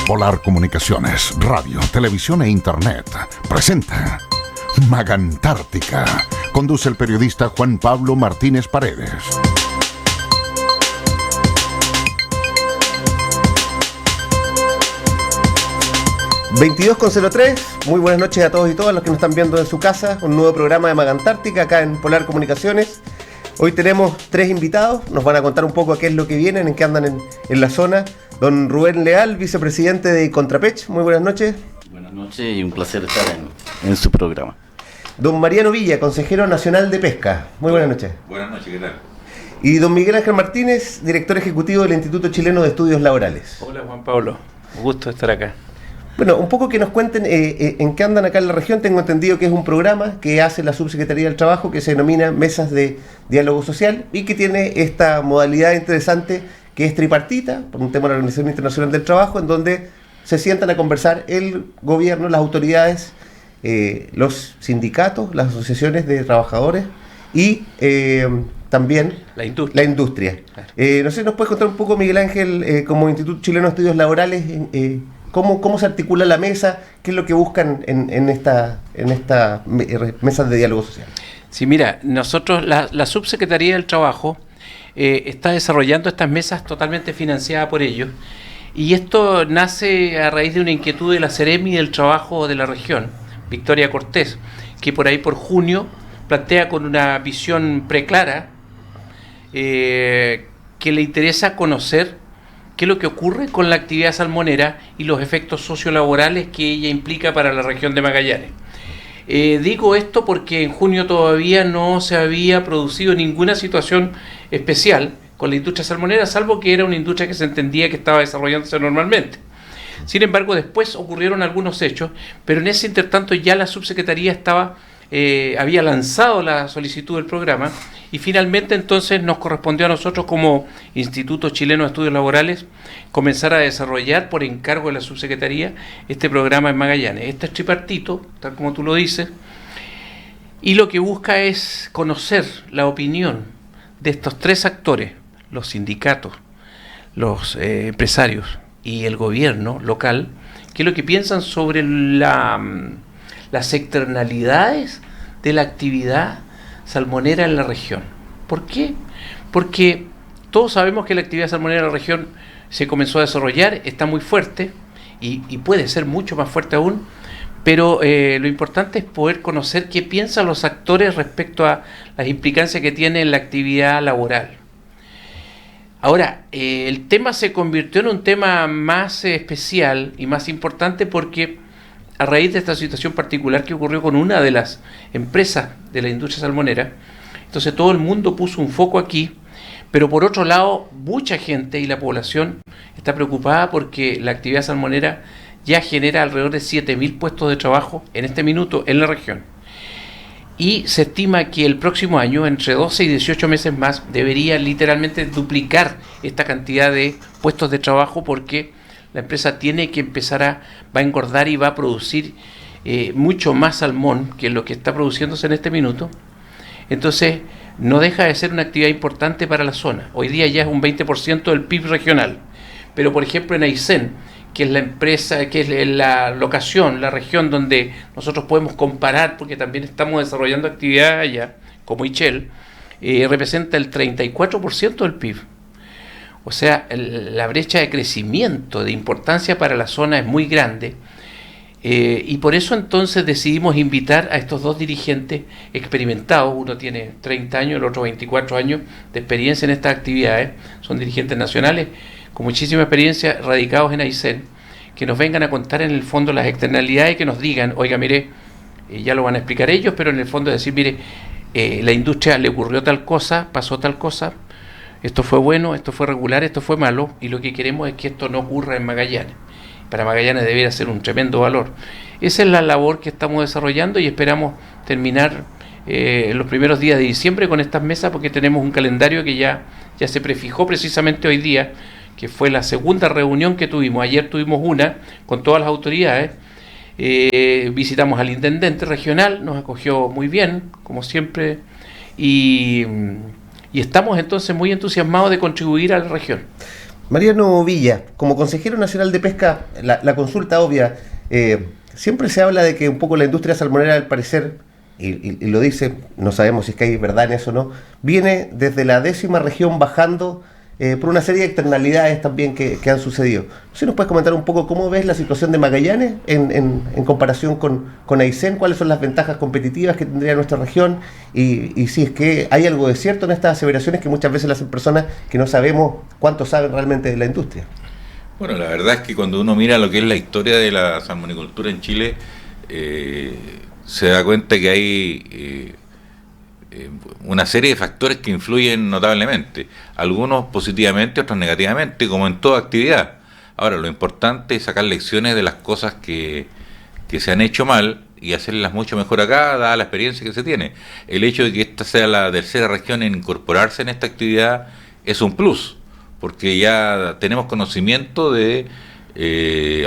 Polar Comunicaciones, radio, televisión e internet presenta Magantártica. Conduce el periodista Juan Pablo Martínez Paredes. (22:03). Muy buenas noches a todos y todas los que nos están viendo en su casa. Un nuevo programa de Magantártica acá en Polar Comunicaciones. Hoy tenemos 3 invitados, nos van a contar un poco qué es lo que vienen, en qué andan en la zona. Don Rubén Leal, vicepresidente de Contrapech, muy buenas noches. Buenas noches y un placer estar en su programa. Don Mariano Villa, consejero nacional de Pesca, muy buenas noches. Buenas noches, ¿qué tal? Y don Miguel Ángel Martínez, director ejecutivo del Instituto Chileno de Estudios Laborales. Hola Juan Pablo, un gusto estar acá. Bueno, un poco que nos cuenten en qué andan acá en la región. Tengo entendido que es un programa que hace la Subsecretaría del Trabajo que se denomina Mesas de Diálogo Social y que tiene esta modalidad interesante que es tripartita, por un tema de la Organización Internacional del Trabajo, en donde se sientan a conversar el gobierno, las autoridades, los sindicatos, las asociaciones de trabajadores y también la industria. Claro. No sé, ¿nos puedes contar un poco, Miguel Ángel, como Instituto Chileno de Estudios Laborales, ¿Cómo se articula la mesa? ¿Qué es lo que buscan en esta mesas de diálogo social? Sí, mira, nosotros, la Subsecretaría del Trabajo está desarrollando estas mesas totalmente financiadas por ellos, y esto nace a raíz de una inquietud de la Seremi del Trabajo de la región, Victoria Cortés, que por ahí por junio plantea con una visión preclara que le interesa conocer qué es lo que ocurre con la actividad salmonera y los efectos sociolaborales que ella implica para la región de Magallanes. Digo esto porque en junio todavía no se había producido ninguna situación especial con la industria salmonera, salvo que era una industria que se entendía que estaba desarrollándose normalmente. Sin embargo, después ocurrieron algunos hechos, pero en ese intertanto ya la subsecretaría había lanzado la solicitud del programa, y finalmente entonces nos correspondió a nosotros como Instituto Chileno de Estudios Laborales comenzar a desarrollar por encargo de la subsecretaría este programa en Magallanes. Este es tripartito, tal como tú lo dices, y lo que busca es conocer la opinión de estos 3 actores, los sindicatos, los empresarios y el gobierno local, qué es lo que piensan sobre las externalidades de la actividad salmonera en la región. ¿Por qué? Porque todos sabemos que la actividad salmonera en la región se comenzó a desarrollar, está muy fuerte y puede ser mucho más fuerte aún, pero lo importante es poder conocer qué piensan los actores respecto a las implicancias que tiene en la actividad laboral. Ahora, el tema se convirtió en un tema más especial y más importante porque a raíz de esta situación particular que ocurrió con una de las empresas de la industria salmonera, entonces todo el mundo puso un foco aquí, pero por otro lado, mucha gente y la población está preocupada porque la actividad salmonera ya genera alrededor de 7.000 puestos de trabajo en este minuto en la región. Y se estima que el próximo año, entre 12 y 18 meses más, debería literalmente duplicar esta cantidad de puestos de trabajo porque la empresa tiene que va a engordar y va a producir mucho más salmón que lo que está produciéndose en este minuto. Entonces, no deja de ser una actividad importante para la zona. Hoy día ya es un 20% del PIB regional. Pero, por ejemplo, en Aysén, que es la empresa, que es la locación, la región donde nosotros podemos comparar, porque también estamos desarrollando actividad allá, como Ichel, representa el 34% del PIB. O sea, la brecha de crecimiento, de importancia para la zona es muy grande, y por eso entonces decidimos invitar a estos 2 dirigentes experimentados. Uno tiene 30 años, el otro 24 años de experiencia en estas actividades, son dirigentes nacionales con muchísima experiencia radicados en Aysén, que nos vengan a contar en el fondo las externalidades y que nos digan, oiga, mire, ya lo van a explicar ellos, pero en el fondo decir, mire, la industria le ocurrió tal cosa, pasó tal cosa, esto fue bueno, esto fue regular, esto fue malo, y lo que queremos es que esto no ocurra en Magallanes. Para Magallanes debería ser un tremendo valor. Esa es la labor que estamos desarrollando y esperamos terminar en los primeros días de diciembre con estas mesas, porque tenemos un calendario que ya se prefijó precisamente hoy día, que fue la segunda reunión que tuvimos. Ayer tuvimos una con todas las autoridades, visitamos al intendente regional, nos acogió muy bien, como siempre, y estamos entonces muy entusiasmados de contribuir a la región. Mariano Villa, como consejero nacional de pesca, la consulta obvia, siempre se habla de que un poco la industria salmonera, al parecer, y lo dice, no sabemos si es que hay verdad en eso o no, viene desde la 10ª región bajando por una serie de externalidades también que han sucedido. No sé si nos puedes comentar un poco cómo ves la situación de Magallanes en comparación con Aysén, cuáles son las ventajas competitivas que tendría nuestra región y si es que hay algo de cierto en estas aseveraciones que muchas veces las hacen personas que no sabemos cuánto saben realmente de la industria. Bueno, la verdad es que cuando uno mira lo que es la historia de la salmonicultura en Chile, se da cuenta que hay una serie de factores que influyen notablemente, algunos positivamente, otros negativamente, como en toda actividad. Ahora, lo importante es sacar lecciones de las cosas que se han hecho mal y hacerlas mucho mejor acá, dada la experiencia que se tiene. El hecho de que esta sea la 3ª región en incorporarse en esta actividad es un plus, porque ya tenemos conocimiento de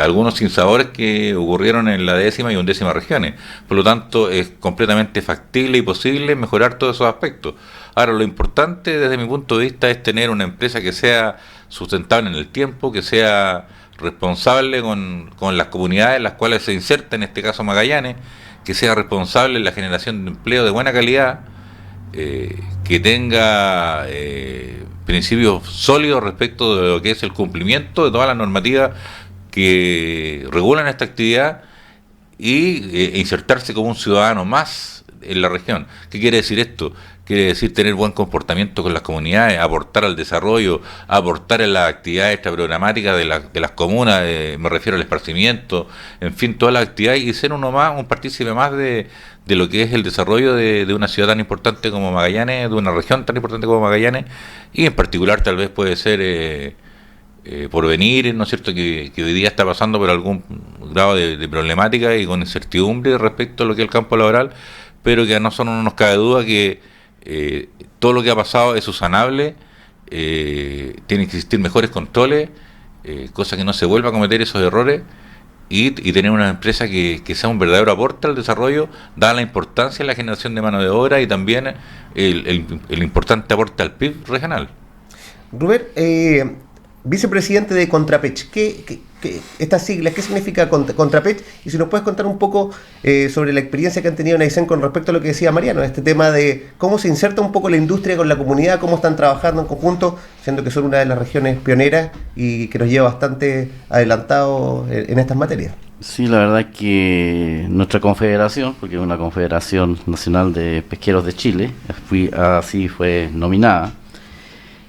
algunos sinsabores que ocurrieron en la 10ª y 11ª regiones. Por lo tanto, es completamente factible y posible mejorar todos esos aspectos. Ahora, lo importante desde mi punto de vista es tener una empresa que sea sustentable en el tiempo, que sea responsable con las comunidades en las cuales se inserta, en este caso Magallanes, que sea responsable en la generación de empleo de buena calidad, que tenga principios sólidos respecto de lo que es el cumplimiento de todas las normativas que regulan esta actividad y insertarse como un ciudadano más en la región. ¿Qué quiere decir esto? Quiere decir tener buen comportamiento con las comunidades, aportar al desarrollo, aportar en las actividades programáticas de las comunas, me refiero al esparcimiento, en fin, todas las actividades, y ser uno más, un partícipe más de lo que es el desarrollo de una ciudad tan importante como Magallanes, de una región tan importante como Magallanes, y en particular tal vez puede ser Porvenir, ¿no es cierto?, que hoy día está pasando por algún grado de problemática y con incertidumbre respecto a lo que es el campo laboral, pero que a nosotros no nos cabe duda que todo lo que ha pasado es subsanable, tienen que existir mejores controles, cosa que no se vuelva a cometer esos errores, y tener una empresa que sea un verdadero aporte al desarrollo, dada la importancia de la generación de mano de obra y también el importante aporte al PIB regional. Rubén, vicepresidente de Contrapech, estas siglas, ¿qué significa Contrapech? Y si nos puedes contar un poco sobre la experiencia que han tenido en Aysén con respecto a lo que decía Mariano, este tema de cómo se inserta un poco la industria con la comunidad, cómo están trabajando en conjunto, siendo que son una de las regiones pioneras y que nos lleva bastante adelantado en estas materias. Sí, la verdad es que nuestra confederación, porque es una confederación nacional de pesqueros de Chile, así fue nominada,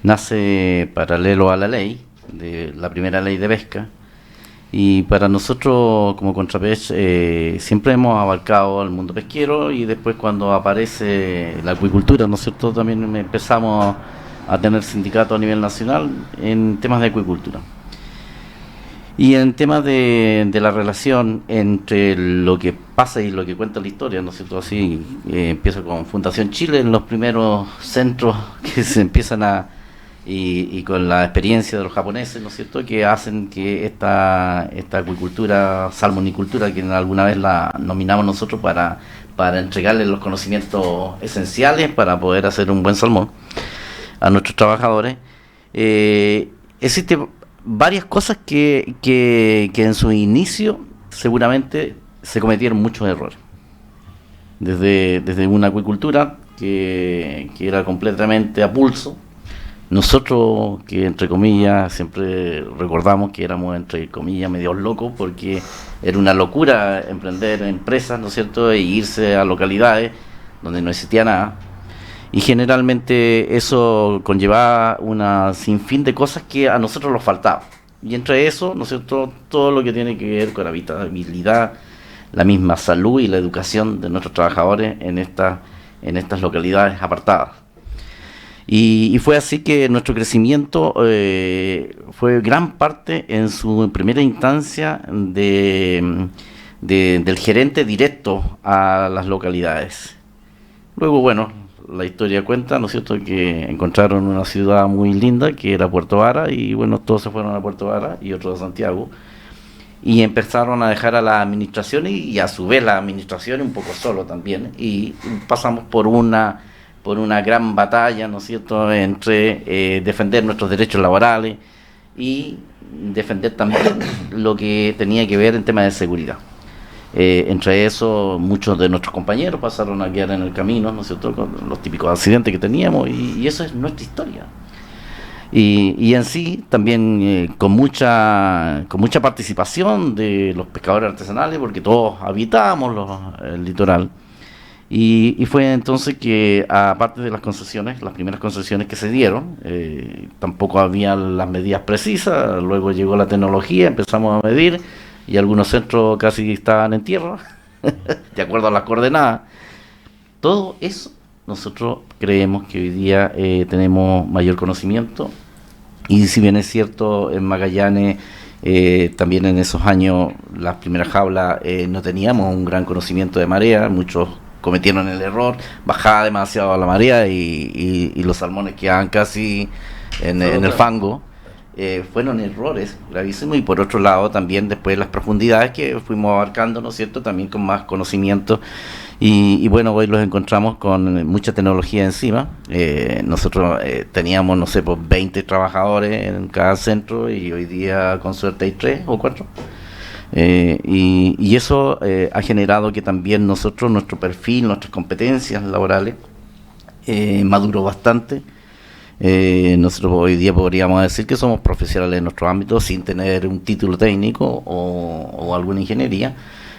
nace paralelo a la ley, de la primera ley de pesca, y para nosotros como Contrapech siempre hemos abarcado el mundo pesquero, y después cuando aparece la acuicultura, ¿no es cierto?, también empezamos a tener sindicatos a nivel nacional en temas de acuicultura. Y en temas de la relación entre lo que pasa y lo que cuenta la historia, ¿no es cierto?, así empieza con Fundación Chile, en los primeros centros que se empiezan y con la experiencia de los japoneses, ¿no es cierto?, que hacen que esta acuicultura, salmonicultura, que alguna vez la nominamos nosotros para entregarles los conocimientos esenciales para poder hacer un buen salmón a nuestros trabajadores. Existe varias cosas que en su inicio seguramente se cometieron muchos errores. Desde una acuicultura que era completamente a pulso. Nosotros, que entre comillas siempre recordamos que éramos entre comillas medios locos, porque era una locura emprender empresas, ¿no es cierto?, e irse a localidades donde no existía nada, y generalmente eso conllevaba una sinfín de cosas que a nosotros nos faltaban, y entre eso, ¿no es cierto?, todo lo que tiene que ver con la habitabilidad, la misma salud y la educación de nuestros trabajadores en estas localidades apartadas. Y fue así que nuestro crecimiento fue gran parte en su primera instancia del gerente directo a las localidades. Luego, bueno, la historia cuenta, ¿no es cierto?, que encontraron una ciudad muy linda que era Puerto Vara, y bueno, todos se fueron a Puerto Vara y otros a Santiago, y empezaron a dejar a la administración y a su vez la administración un poco solo también, y pasamos por una gran batalla, ¿no es cierto?, entre defender nuestros derechos laborales y defender también lo que tenía que ver en temas de seguridad. Entre eso, muchos de nuestros compañeros pasaron a quedar en el camino, ¿no es cierto?, con los típicos accidentes que teníamos, y eso es nuestra historia. Y en sí, también con mucha participación de los pescadores artesanales, porque todos habitábamos el litoral. Y fue entonces que, aparte de las concesiones, las primeras concesiones que se dieron, tampoco había las medidas precisas. Luego llegó la tecnología, empezamos a medir, y algunos centros casi estaban en tierra, de acuerdo a las coordenadas. Todo eso, nosotros creemos que hoy día tenemos mayor conocimiento, y si bien es cierto, en Magallanes, también en esos años, las primeras jaulas, no teníamos un gran conocimiento de marea. Muchos cometieron el error, bajaba demasiado la marea y los salmones quedaban casi en el fango. Fueron errores gravísimos, y por otro lado también después las profundidades que fuimos abarcando, ¿no es cierto?, también con más conocimiento, y bueno, hoy los encontramos con mucha tecnología encima. Nosotros teníamos, no sé, pues 20 trabajadores en cada centro, y hoy día con suerte hay 3 o 4. Y eso ha generado que también nosotros, nuestro perfil, nuestras competencias laborales maduró bastante. Nosotros hoy día podríamos decir que somos profesionales en nuestro ámbito sin tener un título técnico o alguna ingeniería,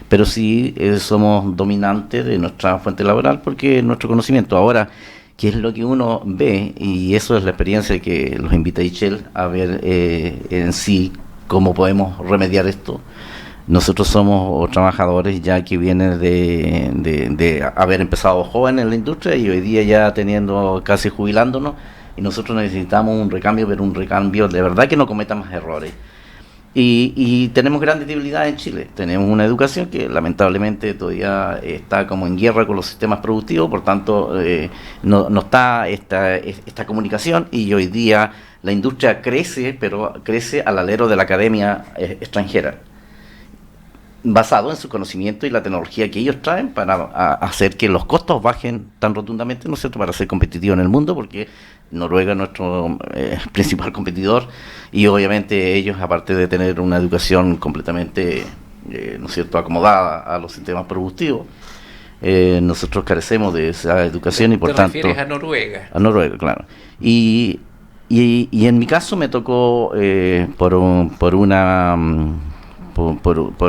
pero sí somos dominantes de nuestra fuente laboral porque nuestro conocimiento. Ahora, ¿qué es lo que uno ve? Y eso es la experiencia que los invita a Shell a ver en sí cómo podemos remediar esto. Nosotros somos trabajadores ya que vienen de haber empezado jóvenes en la industria y hoy día ya teniendo casi jubilándonos, y nosotros necesitamos un recambio, pero un recambio de verdad que no cometa más errores. Y tenemos grandes debilidades en Chile. Tenemos una educación que lamentablemente todavía está como en guerra con los sistemas productivos, por tanto no está esta comunicación, y hoy día la industria crece, pero crece al alero de la academia extranjera, basado en su conocimiento y la tecnología que ellos traen para hacer que los costos bajen tan rotundamente, ¿no es cierto?, para ser competitivo en el mundo, porque Noruega es nuestro principal competidor, y obviamente ellos, aparte de tener una educación completamente, ¿no es cierto?, acomodada a los sistemas productivos, nosotros carecemos de esa educación, y por tanto... ¿Te refieres a Noruega? A Noruega, claro. Y en mi caso me tocó por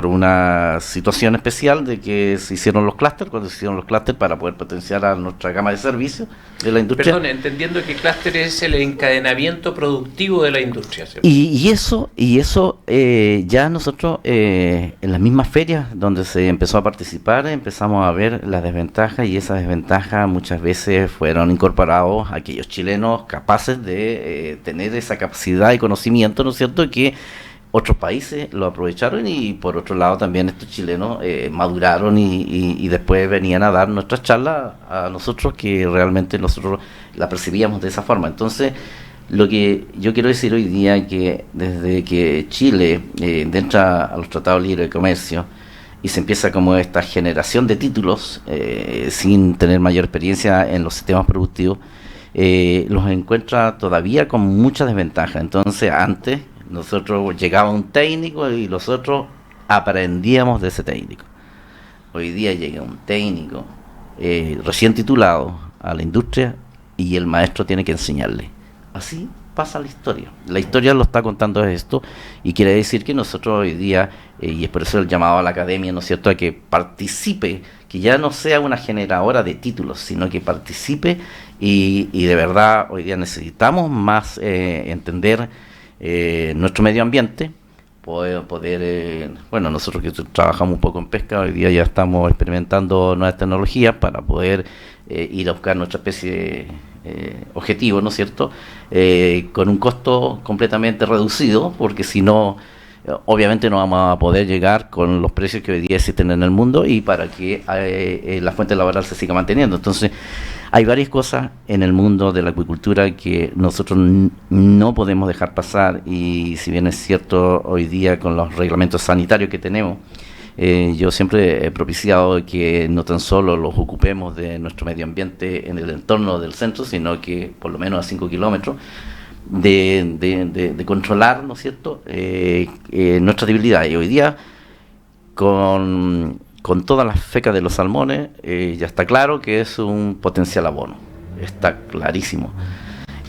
una situación especial de que se hicieron los clústeres, cuando se hicieron los clústeres para poder potenciar a nuestra gama de servicios de la industria. Perdón, entendiendo que clúster es el encadenamiento productivo de la industria, ¿cierto? Y eso ya nosotros en las mismas ferias donde se empezó a participar empezamos a ver las desventajas, y esas desventajas muchas veces fueron incorporados a aquellos chilenos capaces de tener esa capacidad y conocimiento, ¿no es cierto?, que otros países lo aprovecharon, y por otro lado también estos chilenos maduraron y después venían a dar nuestras charlas a nosotros, que realmente nosotros la percibíamos de esa forma. Entonces, lo que yo quiero decir hoy día es que desde que Chile entra a los tratados libres de comercio y se empieza como esta generación de títulos sin tener mayor experiencia en los sistemas productivos, los encuentra todavía con mucha desventaja. Entonces, antes nosotros llegaba un técnico y nosotros aprendíamos de ese técnico. Hoy día llega un técnico recién titulado a la industria y el maestro tiene que enseñarle. Así pasa la historia. La historia lo está contando esto, y quiere decir que nosotros hoy día, y es por eso el llamado a la academia, ¿no es cierto?, a que participe, que ya no sea una generadora de títulos, sino que participe, y de verdad hoy día necesitamos más entender nuestro medio ambiente, poder bueno, nosotros que trabajamos un poco en pesca, hoy día ya estamos experimentando nuevas tecnologías para poder ir a buscar nuestra especie objetivo, ¿no es cierto?, con un costo completamente reducido, porque si no, obviamente no vamos a poder llegar con los precios que hoy día existen en el mundo, y para que la fuente laboral se siga manteniendo. Entonces, hay varias cosas en el mundo de la acuicultura que nosotros no podemos dejar pasar, y si bien es cierto hoy día con los reglamentos sanitarios que tenemos, yo siempre he propiciado que no tan solo los ocupemos de nuestro medio ambiente en el entorno del centro, sino que por lo menos a 5 kilómetros, de controlar, ¿no es cierto?, nuestra debilidad. Y hoy día, con todas las fecas de los salmones, ya está claro que es un potencial abono, está clarísimo.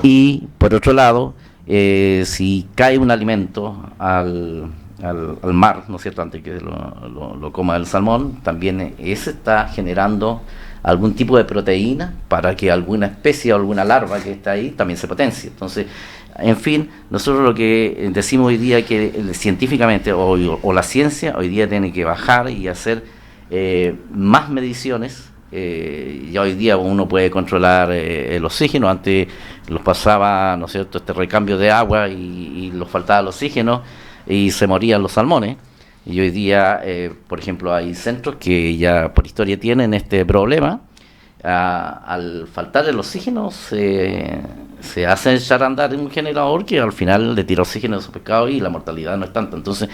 Y por otro lado, si cae un alimento al mar, ¿no es cierto?, antes que lo coma el salmón, también ese está generando algún tipo de proteína para que alguna especie o alguna larva que está ahí también se potencie. Entonces, en fin, nosotros lo que decimos hoy día que científicamente o la ciencia hoy día tiene que bajar y hacer más mediciones. Ya hoy día uno puede controlar el oxígeno. Antes los pasaba, ¿no es cierto?, este recambio de agua y los faltaba el oxígeno y se morían los salmones. Y hoy día, por ejemplo, hay centros que ya por historia tienen este problema. Al faltar el oxígeno se hace echar a andar un generador que al final le tira oxígeno a esos pescados y la mortalidad no es tanta. Entonces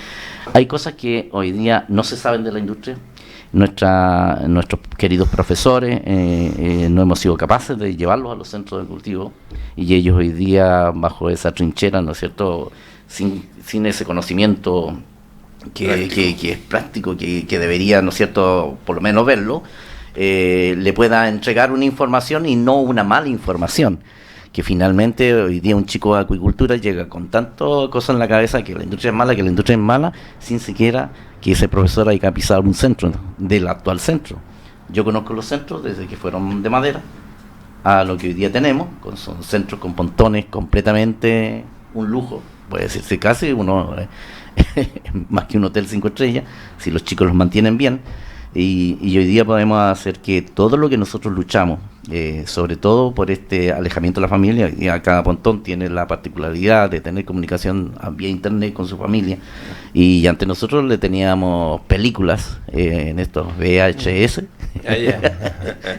hay cosas que hoy día no se saben de la industria. Nuestros queridos profesores no hemos sido capaces de llevarlos a los centros de cultivo, y ellos hoy día bajo esa trinchera, ¿no es cierto?, sin ese conocimiento que es práctico, que debería, ¿no es cierto?, por lo menos verlo, le pueda entregar una información y no una mala información, que finalmente hoy día un chico de acuicultura llega con tantas cosas en la cabeza que la industria es mala, sin siquiera que ese profesor haya pisado un centro, del actual centro. Yo conozco los centros desde que fueron de madera a lo que hoy día tenemos, son centros con pontones completamente un lujo, puede decirse casi uno más que un hotel 5 estrellas, si los chicos los mantienen bien. Y hoy día podemos hacer que todo lo que nosotros luchamos, sobre todo por este alejamiento de la familia, y cada pontón tiene la particularidad de tener comunicación vía internet con su familia, y antes nosotros le teníamos películas en estos VHS,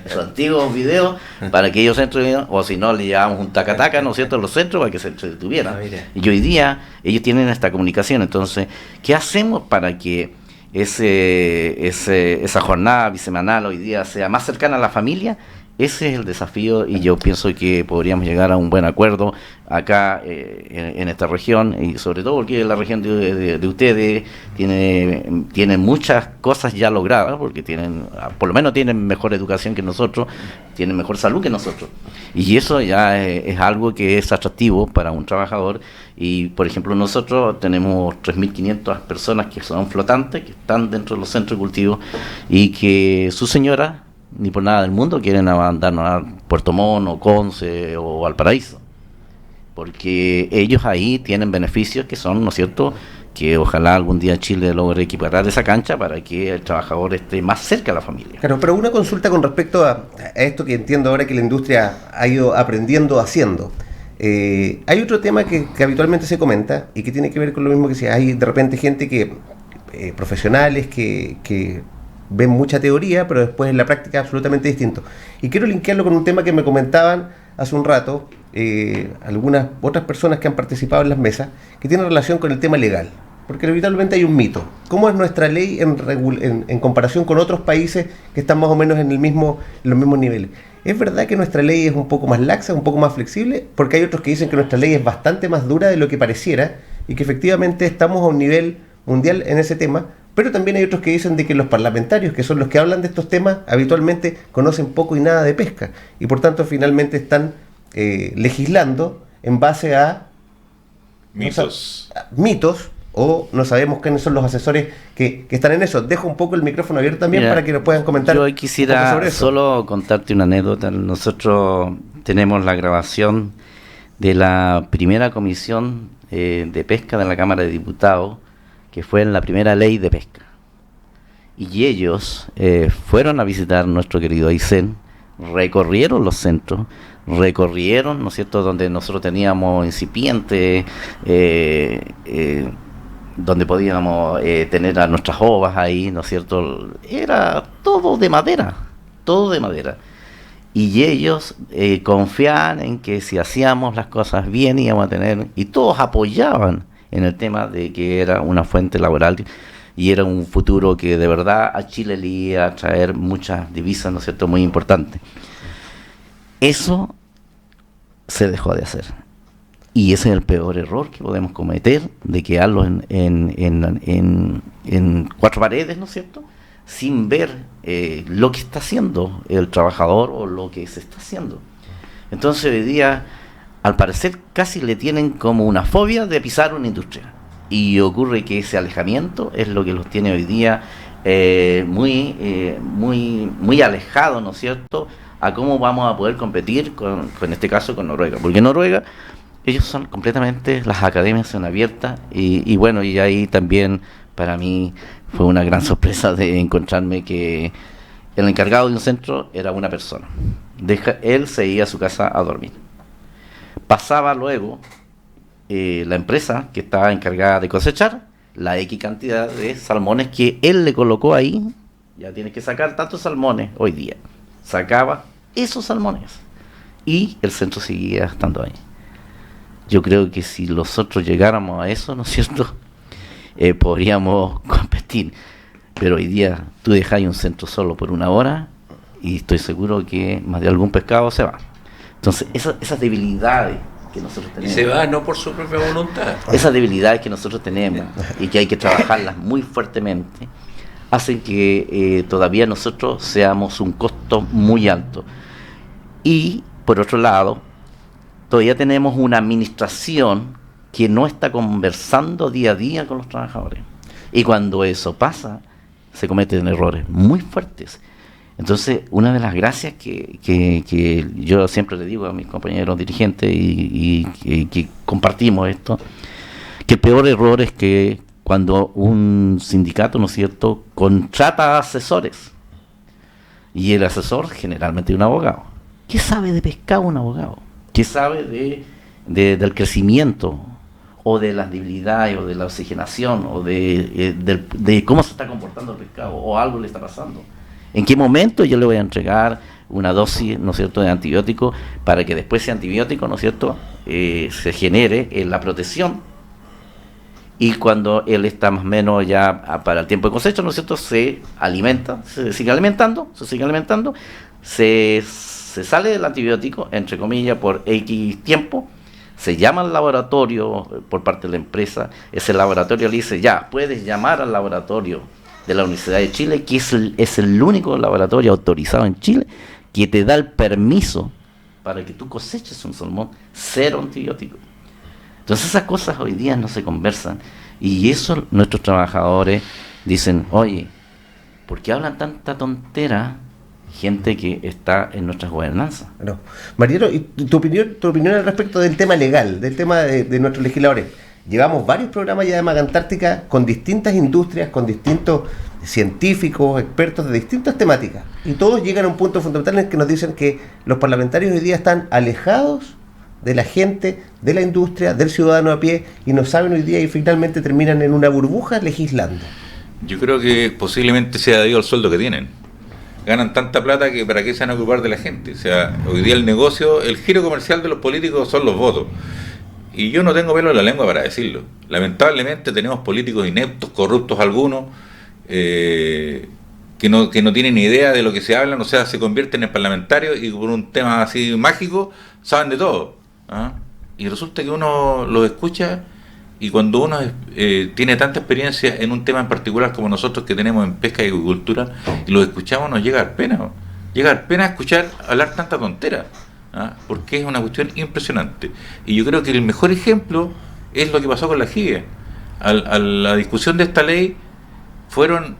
esos antiguos videos, para que ellos se entretuvieran, o si no le llevábamos un taca-taca, ¿no es cierto?, a los centros para que se entretuvieran. Y hoy día ellos tienen esta comunicación. Entonces, ¿qué hacemos para que esa jornada bisemanal hoy día sea más cercana a la familia? Ese es el desafío, y yo pienso que podríamos llegar a un buen acuerdo acá en esta región, y sobre todo porque la región de ustedes tiene muchas cosas ya logradas, porque por lo menos tienen mejor educación que nosotros, tienen mejor salud que nosotros, y eso ya es algo que es atractivo para un trabajador. Y por ejemplo, nosotros tenemos 3.500 personas que son flotantes, que están dentro de los centros de cultivo, y que su señora ni por nada del mundo quieren mandarnos a Puerto Montt o Conce o Valparaíso, porque ellos ahí tienen beneficios que son, ¿no es cierto?, que ojalá algún día Chile logre equiparar esa cancha para que el trabajador esté más cerca de la familia. Claro, pero una consulta con respecto a esto que entiendo ahora que la industria ha ido aprendiendo haciendo. Hay otro tema que habitualmente se comenta y que tiene que ver con lo mismo que si hay de repente gente que profesionales que ven mucha teoría, pero después en la práctica es absolutamente distinto. Y quiero linkearlo con un tema que me comentaban hace un rato algunas otras personas que han participado en las mesas, que tiene relación con el tema legal. Porque habitualmente hay un mito. ¿Cómo es nuestra ley en comparación con otros países que están más o menos en los mismos niveles? ¿Es verdad que nuestra ley es un poco más laxa, un poco más flexible? Porque hay otros que dicen que nuestra ley es bastante más dura de lo que pareciera y que efectivamente estamos a un nivel mundial en ese tema. Pero también hay otros que dicen de que los parlamentarios, que son los que hablan de estos temas, habitualmente conocen poco y nada de pesca. Y por tanto finalmente están legislando en base a mitos, o no sabemos quiénes son los asesores que están en eso. Dejo un poco el micrófono abierto también. Mira, para que nos puedan comentar. Yo quisiera solo contarte una anécdota. Nosotros tenemos la grabación de la primera comisión de pesca de la Cámara de Diputados, que fue en la primera ley de pesca. Y ellos fueron a visitar nuestro querido Aysén, recorrieron los centros, ¿no es cierto?, donde nosotros teníamos incipiente, donde podíamos tener a nuestras ovas ahí, ¿no es cierto? Era todo de madera. Y ellos confiaban en que si hacíamos las cosas bien íbamos a tener, y todos apoyaban en el tema de que era una fuente laboral y era un futuro que de verdad a Chile le iba a traer muchas divisas, ¿no es cierto?, muy importantes. Eso se dejó de hacer. Y ese es el peor error que podemos cometer, de quedarlo en cuatro paredes, ¿no es cierto?, sin ver lo que está haciendo el trabajador o lo que se está haciendo. Entonces hoy día, al parecer, casi le tienen como una fobia de pisar una industria. Y ocurre que ese alejamiento es lo que los tiene hoy día muy alejados, ¿no es cierto?, a cómo vamos a poder competir con este caso con Noruega. Porque Noruega, ellos son completamente, las academias son abiertas y bueno, y ahí también para mí fue una gran sorpresa de encontrarme que el encargado de un centro era una persona. Él se iba a su casa a dormir. Pasaba luego la empresa que estaba encargada de cosechar la X cantidad de salmones que él le colocó ahí. Ya tienes que sacar tantos salmones hoy día. Sacaba esos salmones y el centro seguía estando ahí. Yo creo que si nosotros llegáramos a eso, ¿no es cierto?, podríamos competir. Pero hoy día tú dejas un centro solo por una hora y estoy seguro que más de algún pescado se va. Entonces esas debilidades que nosotros tenemos, y se va no por su propia voluntad, esas debilidades que nosotros tenemos y que hay que trabajarlas muy fuertemente, hacen que todavía nosotros seamos un costo muy alto. Y por otro lado, todavía tenemos una administración que no está conversando día a día con los trabajadores. Y cuando eso pasa, se cometen errores muy fuertes. Entonces, una de las gracias que yo siempre le digo a mis compañeros dirigentes y que compartimos esto, que el peor error es que cuando un sindicato, ¿no es cierto?, contrata asesores, y el asesor generalmente es un abogado. ¿Qué sabe de pescado un abogado? ¿Qué sabe del crecimiento o de las debilidades o de la oxigenación o de cómo se está comportando el pescado o algo le está pasando? ¿En qué momento yo le voy a entregar una dosis, ¿no es cierto?, de antibiótico para que después ese antibiótico, ¿no es cierto?, se genere la protección? Y cuando él está más o menos ya para el tiempo de cosecha, ¿no es cierto?, se alimenta, se sigue alimentando, se sale del antibiótico, entre comillas, por X tiempo, se llama al laboratorio por parte de la empresa, ese laboratorio le dice, ya, puedes llamar al laboratorio de la Universidad de Chile, que es el único laboratorio autorizado en Chile, que te da el permiso para que tú coseches un salmón cero antibiótico. Entonces esas cosas hoy día no se conversan, y eso nuestros trabajadores dicen, oye, ¿por qué hablan tanta tontera gente que está en nuestras gobernanzas? No. Mariano, ¿y tu opinión al respecto del tema legal, del tema de nuestros legisladores? Llevamos varios programas ya de Magantártica con distintas industrias, con distintos científicos, expertos de distintas temáticas, y todos llegan a un punto fundamental en el que nos dicen que los parlamentarios hoy día están alejados de la gente, de la industria, del ciudadano a pie, y no saben hoy día y finalmente terminan en una burbuja legislando. Yo creo que posiblemente sea debido al sueldo que tienen. Ganan tanta plata que para qué se van a ocupar de la gente. O sea, hoy día el negocio, el giro comercial de los políticos son los votos. Y yo no tengo pelo en la lengua para decirlo. Lamentablemente tenemos políticos ineptos, corruptos algunos, que no tienen ni idea de lo que se hablan, o sea, se convierten en parlamentarios y por un tema así mágico saben de todo. ¿Ah? Y resulta que uno los escucha, y cuando uno tiene tanta experiencia en un tema en particular como nosotros que tenemos en pesca y agricultura, y los escuchamos, nos llega a dar pena. ¿No? Llega a dar pena escuchar hablar tanta tontera, ¿ah? Porque es una cuestión impresionante. Y yo creo que el mejor ejemplo es lo que pasó con la GIE. A la discusión de esta ley fueron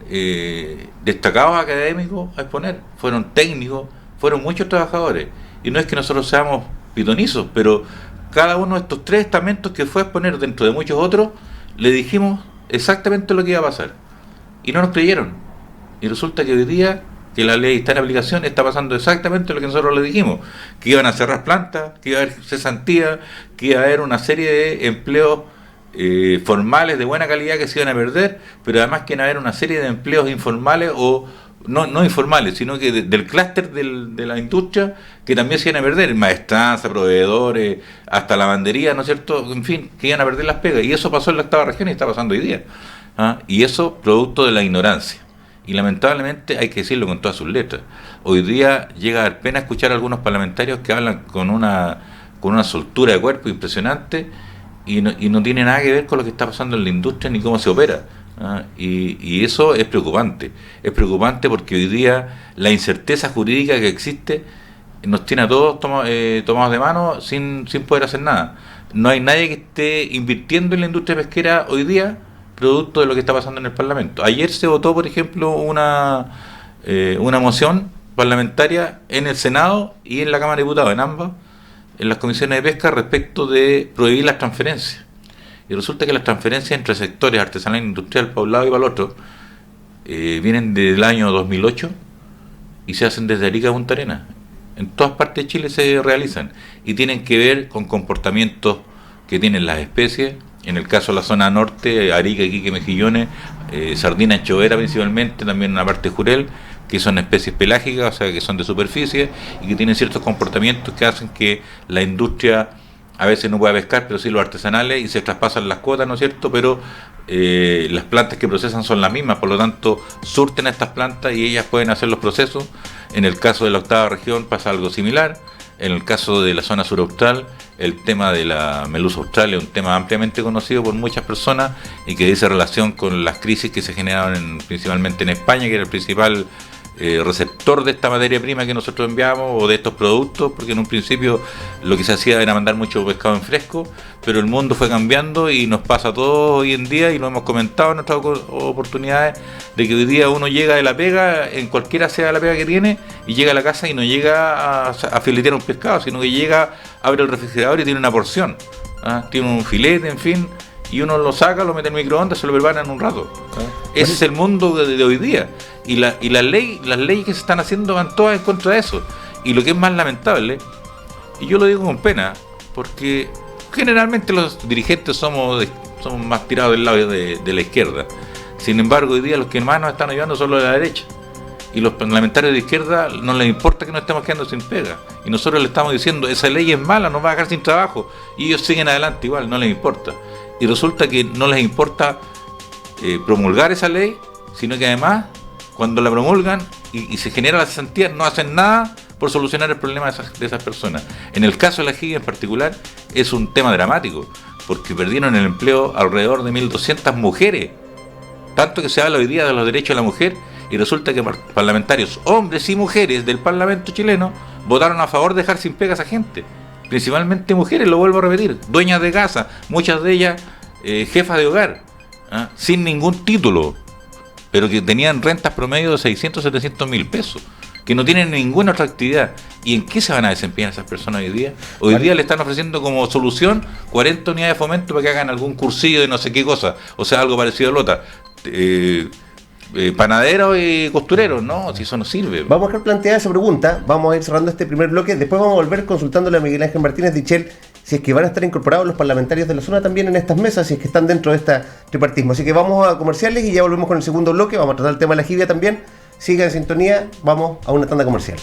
destacados académicos a exponer, fueron técnicos, fueron muchos trabajadores. Y no es que nosotros seamos pitonizos, pero cada uno de estos tres estamentos que fue a exponer dentro de muchos otros, le dijimos exactamente lo que iba a pasar. Y no nos creyeron. Y resulta que hoy día, que la ley está en aplicación, está pasando exactamente lo que nosotros le dijimos, que iban a cerrar plantas, que iba a haber cesantía, que iba a haber una serie de empleos formales de buena calidad que se iban a perder, pero además que iban a haber una serie de empleos informales o no informales, sino que del clúster de la industria que también se iban a perder, maestranza, proveedores, hasta lavandería, ¿no es cierto? En fin, que iban a perder las pegas, y eso pasó en la octava región y está pasando hoy día. ¿Ah? Y eso producto de la ignorancia. Y lamentablemente hay que decirlo con todas sus letras. Hoy día llega a dar pena escuchar a algunos parlamentarios que hablan con una con una soltura de cuerpo impresionante y no tiene nada que ver con lo que está pasando en la industria ni cómo se opera. Y eso es preocupante. Es preocupante porque hoy día la incerteza jurídica que existe nos tiene a todos tomados de mano sin poder hacer nada. No hay nadie que esté invirtiendo en la industria pesquera hoy día producto de lo que está pasando en el Parlamento. Ayer se votó, por ejemplo, una moción parlamentaria en el Senado y en la Cámara de Diputados, en ambas, en las comisiones de pesca, respecto de prohibir las transferencias. Y resulta que las transferencias entre sectores artesanal e industrial para un lado y para el otro vienen del año 2008 y se hacen desde Arica a Punta Arenas. En todas partes de Chile se realizan y tienen que ver con comportamientos que tienen las especies. En el caso de la zona norte, Arica, Iquique, Mejillones, sardina anchovera principalmente, también una parte de jurel, que son especies pelágicas, o sea, que son de superficie y que tienen ciertos comportamientos que hacen que la industria a veces no pueda pescar, pero sí los artesanales, y se traspasan las cuotas, ¿no es cierto? Pero las plantas que procesan son las mismas, por lo tanto surten a estas plantas y ellas pueden hacer los procesos. En el caso de la octava región pasa algo similar. En el caso de la zona suraustral, el tema de la melusa austral es un tema ampliamente conocido por muchas personas y que dice relación con las crisis que se generaron principalmente en España, que era el principal receptor de esta materia prima que nosotros enviamos o de estos productos, porque en un principio lo que se hacía era mandar mucho pescado en fresco, pero el mundo fue cambiando y nos pasa a todos hoy en día, y lo hemos comentado en nuestras oportunidades, de que hoy día uno llega de la pega, en cualquiera sea la pega que tiene, y llega a la casa y no llega a filetear un pescado, sino que llega, abre el refrigerador y tiene una porción, tiene un filete, en fin, y uno lo saca, lo mete en el microondas, se lo prepara en un rato. Ese es el mundo de hoy día. Y las leyes que se están haciendo van todas en contra de eso. Y lo que es más lamentable, y yo lo digo con pena, porque generalmente los dirigentes somos más tirados del lado de la izquierda. Sin embargo, hoy día los que más nos están ayudando son los de la derecha. Y los parlamentarios de izquierda no les importa que nos estemos quedando sin pega. Y nosotros le estamos diciendo, esa ley es mala, nos va a dejar sin trabajo. Y ellos siguen adelante igual, no les importa. Y resulta que no les importa promulgar esa ley, sino que además, cuando la promulgan y se genera la cesantía, no hacen nada por solucionar el problema de esas personas. En el caso de la JIGUE en particular, es un tema dramático, porque perdieron el empleo alrededor de 1.200 mujeres. Tanto que se habla hoy día de los derechos de la mujer, y resulta que parlamentarios, hombres y mujeres del Parlamento chileno, votaron a favor de dejar sin pega a esa gente. Principalmente mujeres, lo vuelvo a repetir, dueñas de casa, muchas de ellas jefas de hogar, sin ningún título, pero que tenían rentas promedio de 600, 700 mil pesos, que no tienen ninguna otra actividad. ¿Y en qué se van a desempeñar esas personas hoy día? Hoy día le están ofreciendo como solución 40 unidades de fomento para que hagan algún cursillo de no sé qué cosa, o sea, algo parecido a Lota. Panaderos y costureros, no, si eso no sirve. Vamos a dejar planteada esa pregunta, vamos a ir cerrando este primer bloque, después vamos a volver consultándole a Miguel Ángel Martínez Dichel si es que van a estar incorporados los parlamentarios de la zona también en estas mesas, si es que están dentro de este tripartismo. Así que vamos a comerciales y ya volvemos con el segundo bloque, vamos a tratar el tema de la jibia también. Sigan en sintonía, vamos a una tanda comercial.